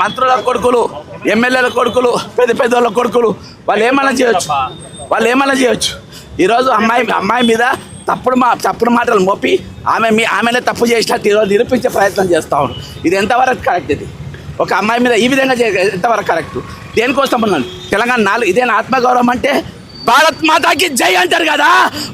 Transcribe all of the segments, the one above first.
మంత్రుల కొడుకులు, ఎమ్మెల్యేల కొడుకులు, పెద్దోళ్ళ కొడుకులు వాళ్ళు ఏమైనా చేయొచ్చు. ఈరోజు అమ్మాయి మీద తప్పుడు మాటలు మోపి ఆమెనే తప్పు చేసినట్టు ఈరోజు నిరూపించే ప్రయత్నం చేస్తూ ఉన్నారు. ఇది ఎంతవరకు కరెక్ట్? ఇది ఒక అమ్మాయి మీద ఈ విధంగా ఎంతవరకు కరెక్ట్? దేనికోసం ఉన్నాను తెలంగాణ ఇదేనా ఆత్మగౌరవం అంటే? భారత్ మాతాకి జై అంటారు కదా,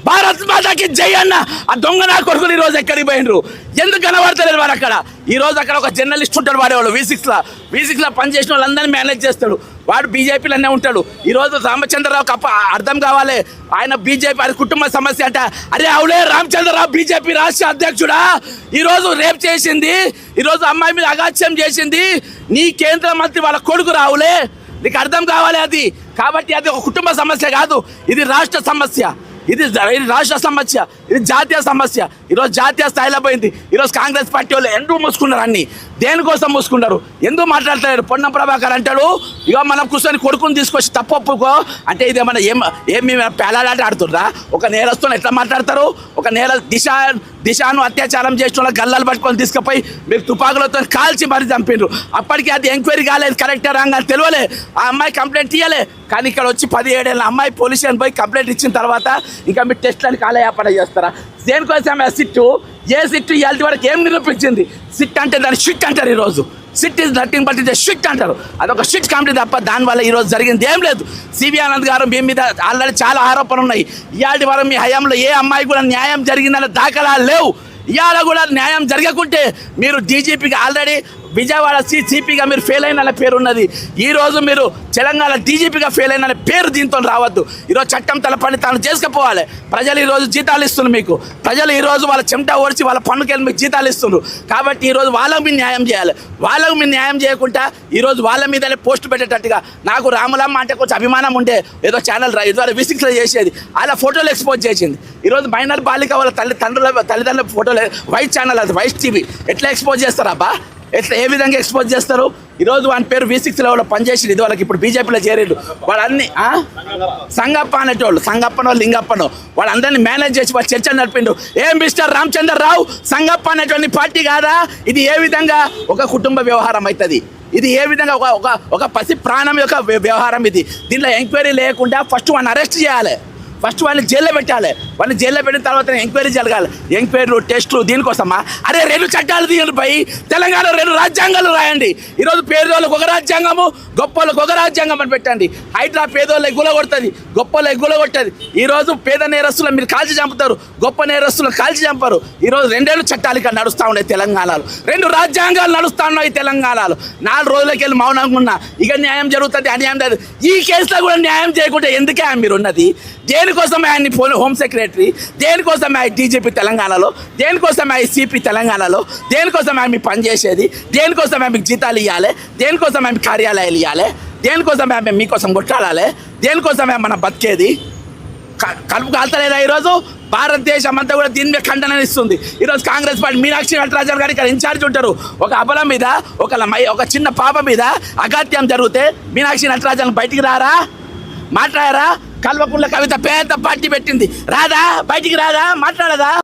భారత్ మాతాకి జై అన్న ఆ దొంగ నా కొడుకులు ఈరోజు ఎక్కడికి పోయినరు? ఎందుకు కనబడతలేరు వాడు అక్కడ? ఈరోజు అక్కడ ఒక జర్నలిస్ట్ ఉంటాడు, వాడేవాడు V6లో పనిచేసిన వాళ్ళందరినీ మేనేజ్ చేస్తాడు. వాడు బీజేపీలోనే ఉంటాడు. ఈరోజు రామచంద్రరావుకి అర్థం కావాలి, ఆయన బీజేపీ అది కుటుంబ సమస్య అంట. అరే అవులే, రామచంద్రరావు బీజేపీ రాష్ట్ర అధ్యక్షుడా, ఈరోజు రేప్ చేసింది, ఈరోజు అమ్మాయి మీద అగాత్యం చేసింది నీ కేంద్ర మంత్రి వాళ్ళ కొడుకు రావులే. నీకు అర్థం కావాలి అది. కాబట్టి అది ఒక కుటుంబ సమస్య కాదు, ఇది రాష్ట్ర సమస్య, ఇది రాష్ట్ర సమస్య, ఇది జాతీయ సమస్య. ఈరోజు జాతీయ స్థాయిలో పోయింది. ఈరోజు కాంగ్రెస్ పార్టీ వాళ్ళు ఎందుకు మూసుకున్నారు? అన్ని దేనికోసం మూసుకున్నారు? ఎందుకు మాట్లాడతలేరు? పొన్నం ప్రభాకర్ అంటాడు, ఇక మనం కూర్చొని కొడుకుని తీసుకొచ్చి తప్పు ఒప్పుకో అంటే ఇదేమన్నా ఏమి పేలాడాట ఆడుతుందా? ఒక నేరస్తుని ఎట్లా మాట్లాడతారు? ఒక దిశను అత్యాచారం చేసిన వాళ్ళ గల్లాలు పట్టుకొని తీసుకుపోయి మీరు తుపాకులతో కాల్చి మరీ చంపిండ్రు. అప్పటికి అది ఎంక్వైరీ కాలేదు, కరెక్టే రాంగ్ అని తెలియలే. ఆ అమ్మాయి కంప్లైంట్ ఇవ్వలే. కానీ ఇక్కడ వచ్చి 17 ఏళ్ళ అమ్మాయి పోలీస్ స్టేషన్ పోయి కంప్లైంట్ ఇచ్చిన తర్వాత ఇంకా మీరు టెస్ట్లని కాలయాపన చేస్తారా? దేనికోసం ఆ సిట్టు? ఏ సిట్టు ఇవాళ వరకు ఏం నిరూపించింది? సిట్ అంటే దాన్ని షిట్ అంటారు. ఈరోజు SIT is nothing but is shit అంటారు. అదొక షిట్ కమిటీ తప్ప దానివల్ల ఈరోజు జరిగింది ఏం లేదు. సిబి ఆనంద్ గారు మీ మీద ఆల్రెడీ చాలా ఆరోపణలు ఉన్నాయి. ఇవాళ వరకు మీ హయాంలో ఏ అమ్మాయి కూడా న్యాయం జరిగిందనే దాఖలాలు లేవు. ఇవాళ కూడా న్యాయం జరగకుంటే మీరు డీజీపీకి ఆల్రెడీ విజయవాడ సిపిగా మీరు ఫెయిల్ అయిన పేరు ఉన్నది. ఈరోజు మీరు తెలంగాణ డీజీపీగా ఫెయిల్ అయిన పేరు దీంతో రావద్దు. ఈరోజు చట్టం తల పని తాను చేసుకుపోవాలి. ప్రజలు ఈరోజు జీతాలు ఇస్తున్నారు మీకు. ప్రజలు ఈరోజు వాళ్ళ చెమట ఓడిచి వాళ్ళ పన్నుకెళ్ళి మీకు జీతాలు ఇస్తున్నారు. కాబట్టి ఈరోజు వాళ్ళకు మీరు న్యాయం చేయాలి. వాళ్ళకు మీరు న్యాయం చేయకుండా ఈరోజు వాళ్ళ మీదనే పోస్ట్ పెట్టేటట్టుగా నాకు రాములమ్మ అంటే కొంచెం అభిమానం ఉండే ఏదో ఛానల్ ఇదివరకు V6లో చేసేది, అలా ఫోటోలు ఎక్స్పోజ్ చేసింది. ఈరోజు మైనర్ బాలిక వాళ్ళ తల్లిదండ్రుల ఫోటోలు వైట్ ఛానల్, అది వైట్ టీవీ ఎట్లా ఎక్స్పోజ్ చేస్తారా అబ్బా? ఎట్లా ఏ విధంగా ఎక్స్పోజ్ చేస్తారు? ఈరోజు వాని పేరు V6లో పనిచేసి ఇది వాళ్ళకి ఇప్పుడు బీజేపీలో చేరేడు. వాళ్ళన్ని సంగప్ప అనేటోళ్ళు, సంగప్పనో లింగప్పనో వాళ్ళందరినీ మేనేజ్ చేసి వాళ్ళు చర్చలు నడిపిండు. ఏం మిస్టర్ రామచంద్రరావు, సంగప్ప అనేటువంటి పార్టీ కాదా? ఇది ఏ విధంగా ఒక కుటుంబ వ్యవహారం అవుతుంది? ఇది ఏ విధంగా ఒక పసి ప్రాణం యొక్క వ్యవహారం ఇది? దీంట్లో ఎంక్వైరీ లేకుండా ఫస్ట్ వాడిని అరెస్ట్ చేయాలి, ఫస్ట్ వాళ్ళని జైల్లో పెట్టాలి. వాళ్ళని జైల్లో పెట్టిన తర్వాత ఎంక్వైరీ జరగాలి. ఎంక్వైరీలు, టెస్టులు దీనికోసమా? అరే 2 చట్టాలు తీయండి పై తెలంగాణలో 2 రాజ్యాంగాలు రాయండి. ఈరోజు పేదోళ్ళకి ఒక రాజ్యాంగము, గొప్పలకు ఒక రాజ్యాంగం అని పెట్టండి. హైడ్రా పేదోళ్ళకి గులగొడుతుంది, గొప్పలకు గులగొట్టది. ఈరోజు పేద నేరస్తులను మీరు కాల్చి చంపుతారు, గొప్ప నేరస్తులను కాల్చి చంపరు. ఈరోజు 2 చట్టాలు ఇక్కడ నడుస్తూ ఉన్నాయి తెలంగాణలో, 2 రాజ్యాంగాలు నడుస్తూ ఉన్నాయి తెలంగాణలో. 4 రోజులకి వెళ్ళి మౌనంగా ఉన్నా ఇక న్యాయం జరుగుతుంది, అన్యాయం జరుగుతుంది. ఈ కేసులో కూడా న్యాయం చేయకుంటే ఎందుకే మీరు ఉన్నది? దేనికోసం ఆయన్ని హోమ్ సెక్రటరీ, దేనికోసం ఆయన డీజీపీ తెలంగాణలో, దేనికోసం ఆయన సిపి తెలంగాణలో, దేనికోసం ఆయన మీకు పనిచేసేది, దేనికోసం ఆయన మీకు జీతాలు ఇవ్వాలి, దేనికోసం ఆయన కార్యాలయాలు ఇవ్వాలి, దేనికోసం ఆయన మీకోసం కొట్లాడాలి, దేనికోసం ఆయన మనం బతికేది? కలుపు కాల్తలేదా? ఈరోజు భారతదేశం అంతా కూడా దీని మీద ఖండన ఇస్తుంది. ఈరోజు కాంగ్రెస్ పార్టీ మీనాక్షి నటరాజన్ గారు ఇక్కడ ఇన్ఛార్జ్ ఉంటారు. ఒక అబల మీద ఒక చిన్న పాప మీద అగాత్యం జరిగితే మీనాక్షి నటరాజన్ బయటికి రారా? మాట్లాడారా? కల్వకుంట్ల కవిత పేద పార్టీ పెట్టింది, రాదా? బయటికి రాదా? మాట్లాడదా?